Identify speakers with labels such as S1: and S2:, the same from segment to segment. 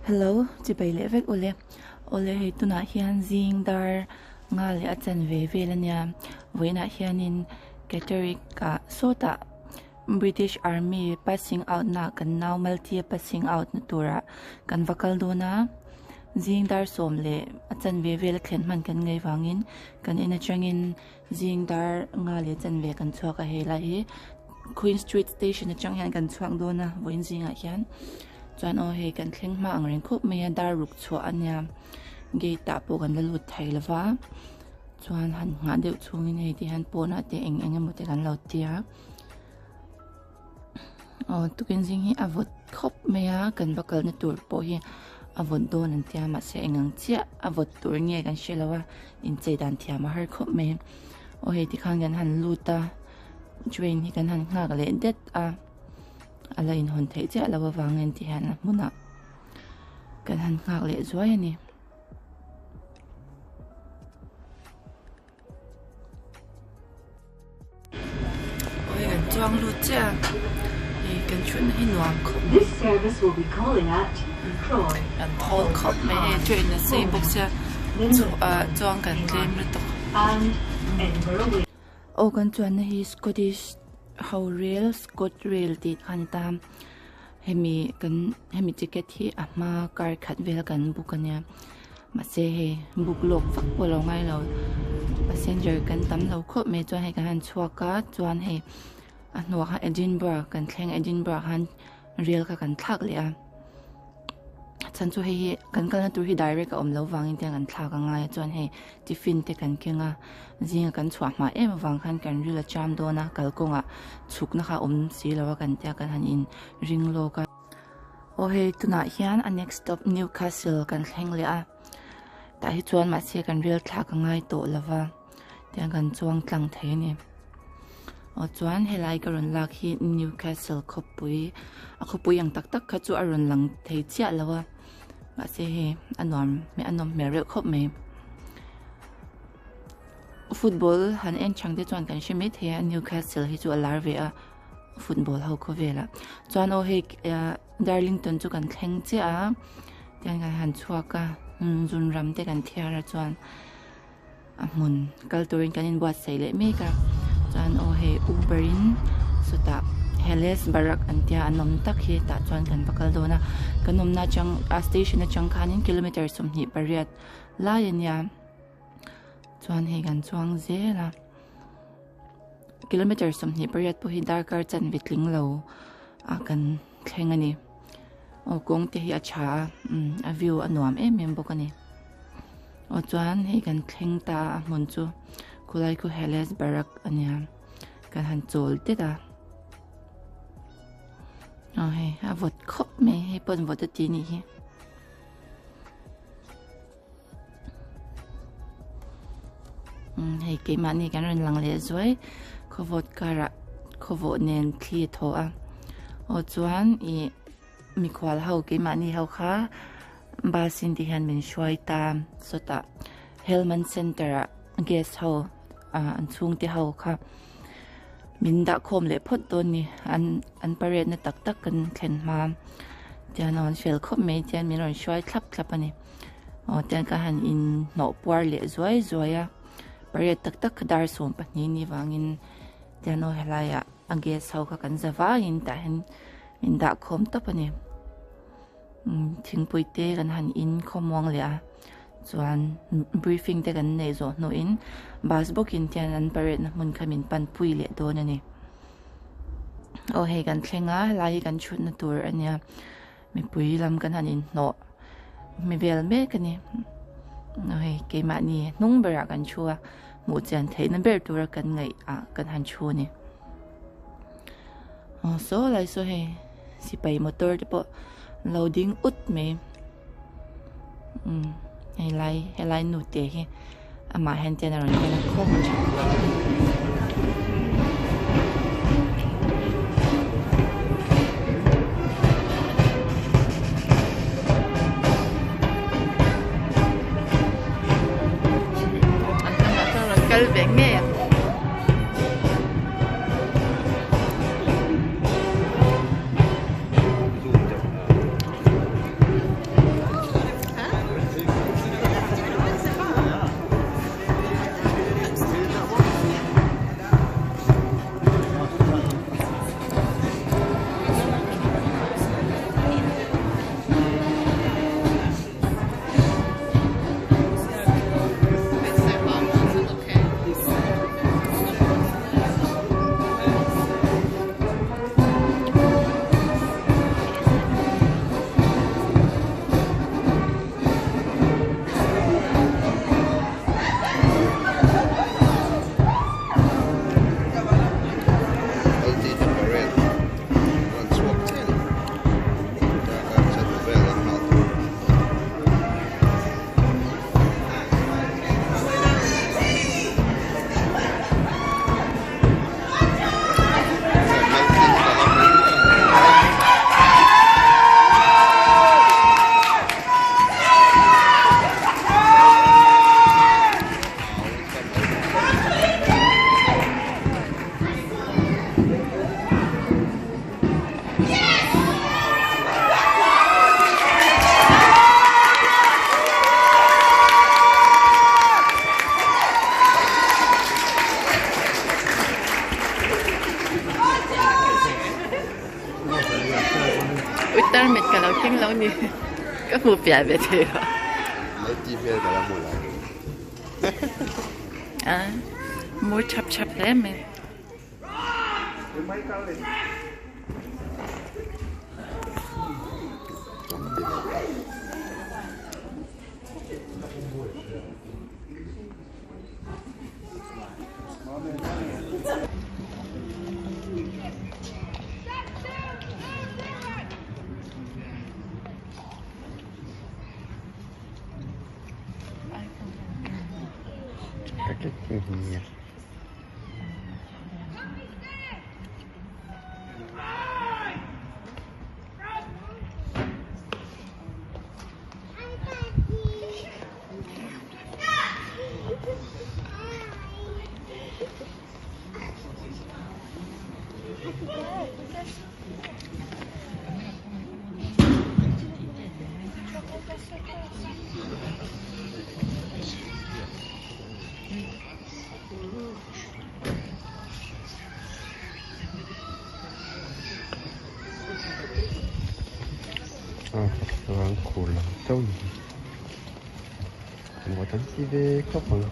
S1: Hello, chị bay lệ vết ole. Ole hay tu na hian zing dar nga le achan ve ve lanya. Với na hianin Catholic ka sota British Army passing out na kan now multi passing out na tura kan vakal do na zing dar som le achan ve ve la thlen man kan ngai wangin kan ina changin zing dar nga le chan ve kan chwa ka hela hi Queen Street Station achang hian kan chuang do na voin zinga hian chuan o hei kan thleng hma ang reng khup mai dar ruk chua ania gate ta po kan lalut thai lawa chuan han nga deuh chungin hei ti han pona te eng mote kan lo tia o tukin zing hi avot khop meya kan bakal na tur po hi avot don an tia ma se engang chia avot tur nge kan shelawa in che dan tia ma har khop me o hei ti khan kan han luta train hi kan han nga le det a ala in hon thei che ala wangen ti han muna kan han ngak le zoi ani oi kan chuang lu cha e kan chun hi nuam kho
S2: This service will be calling at Croy
S1: and Paul khop me train na sei box cha chuang kan lem le to
S2: and Edinburgh.
S1: o kan chuan hi Scottish how rail Scot rail ti khan tam hemi ticket hi ama car khat vel kan bukania ma se he buk lok fak polo ngai lo passenger kan tam lo kho me chuan he kan chuaka chuan he anwa ha Edinburgh kan thleng Edinburgh han rail ka kan thak le a chan chu he kan kal na tur hi direct om lo wangin te kan thak anga chuan he tiffin te kan kenga zinga kan chwa ma em wang khan kan rila cham do na kalkonga chukna kha si lawa kan tia kan han in ring lo ka o he tuna hian a next stop Newcastle kan thleng le a ta hi chuan ma se kan ril thak ngai to lawa tiang kan chuang tlang thei ni o chuan helai ka ron lak hi Newcastle khopui a khopui ang tak tak kha chu aron lang thei chia lawa ma se he anom me re khop me football han en chang de chuan kan shimit he Newcastle hi chu alar ve a football ho ko vela chuan o he Darlington chu kan thleng che a tiang kan han chuaka zun ram te kan thiara chuan amun kalturin kan in buat sei le me ka chuan o he Uberin suta Heles barak antia anom tak hi ta chuan kan bakal dona kanom na chang a station na chang khanin kilometer somni pariat la yanya chuan he kan chuang zela kilometer somni pariat po hi darkar chan vitling lo a kan thleng ani o kong te hi acha a view anuam em bokani o chuan he kan thleng ta mun chu kulai ku Heles barak ania kan han chol te ta o he a vot khop me he pon vot ti ni hi he ke mani kan ren lang le zoi khovot kara khovo nen thli tho a o chuan I mi khwal ho ke mani ho kha ba sin ti han min shwai ta sota Helman Center guest ho an chung te ho kha min da khom le phot don ni an paret na tak tak kan thlen ma tian on shel khop me tian min ron shwai thlap ani o tian ka han in no puar le zoi zoya paret tak tak dar som pa ni wangin tian o helaya ange sau ka kan zawa in ta hen min da khom ta pani thingpui te kan han in khomwang le a chuan briefing te kan nei zo no in bus booking tian an paret na mun khamin pan pui le don ani o hei kan thlenga lai kan chut na tur ania mi pui lam kan han in no mi vel me kani no hei ke ma ni nung bera kan chua mu chan thei na ber tur kan ngai kan han chu ni so lai so hei si pai motor te po loading ut me helai nu te hi ama hen te na ron kan khom cha an kal beng me tao mệt cả lâu kinh lâu nè các phụ bia về thế rồi
S3: lấy chi phí cả là một lần
S1: à mua chập chập đấy mình
S3: cái gì ancora toni ma tanti de copan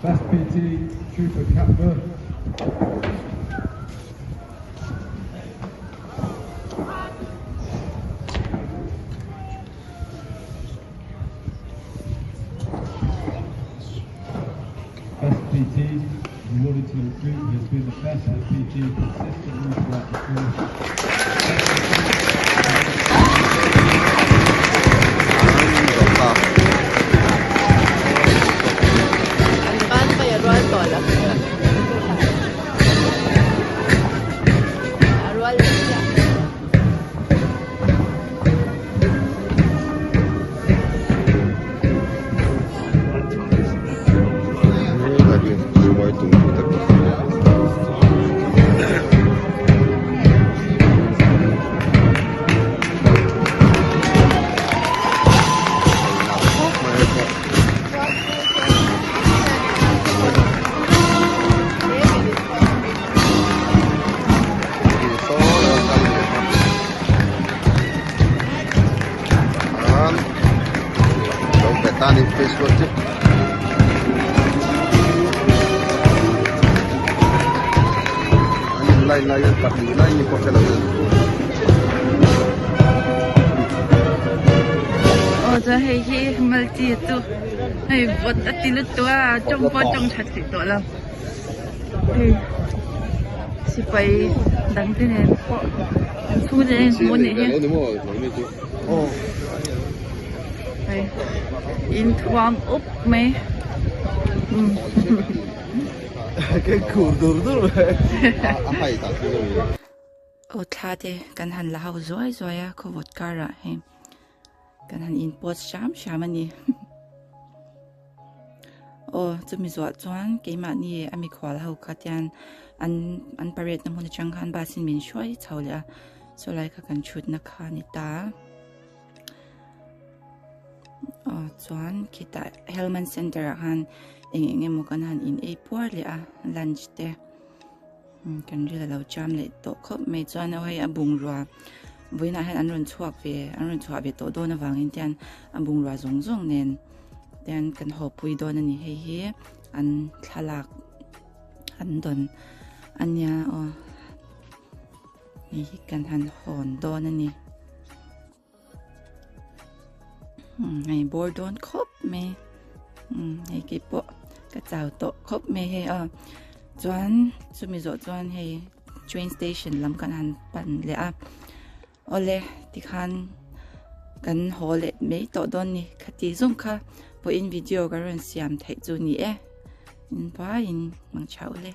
S4: Fast PT, Trooper Catbird. Best PT, awarded to the group who has been the best at PT consistently throughout the course.
S3: Facebook chứ. Lain tapi lain ni kau kena.
S1: Oh, cho hay multi tu, hay buat tilut tu trong trong chặt thì tu lah. Si phải đăng thế này, thu thế muốn gì hết.
S3: Oh.
S1: In warm up mấy.
S3: Cái củ dur hay ta tu.
S1: Ô thà thế, cần hành là hậu rồi có vodka ra hay, cần hành import sham anh đi. Ô, chúng mình dọa choan cái mà ni anh mình khóa là hậu cả tiền, anh parade nằm hôn trang khăn ba xin mình xoay chào lẽ, so lại các cần chút nắc khăn ta. Choan kita Hellman Center han engenge mo kan han in airport le lunch te kan ri la cham le to khop me chuan a hoi abung ro voina han an ron chuak ve to do na wangin tian abung ro zong nen tian kan ho pui don ani he an thalak an don anya ni kan han hon don ani hay boardon khop me hay cái bộ cái chào tổ khop me hay chuan chumi zo chuan hay train station lam kan han pan le ole ti khan kan hole me to don ni khati zung kha po in video garon siam thai chu ni in pa in mang chau le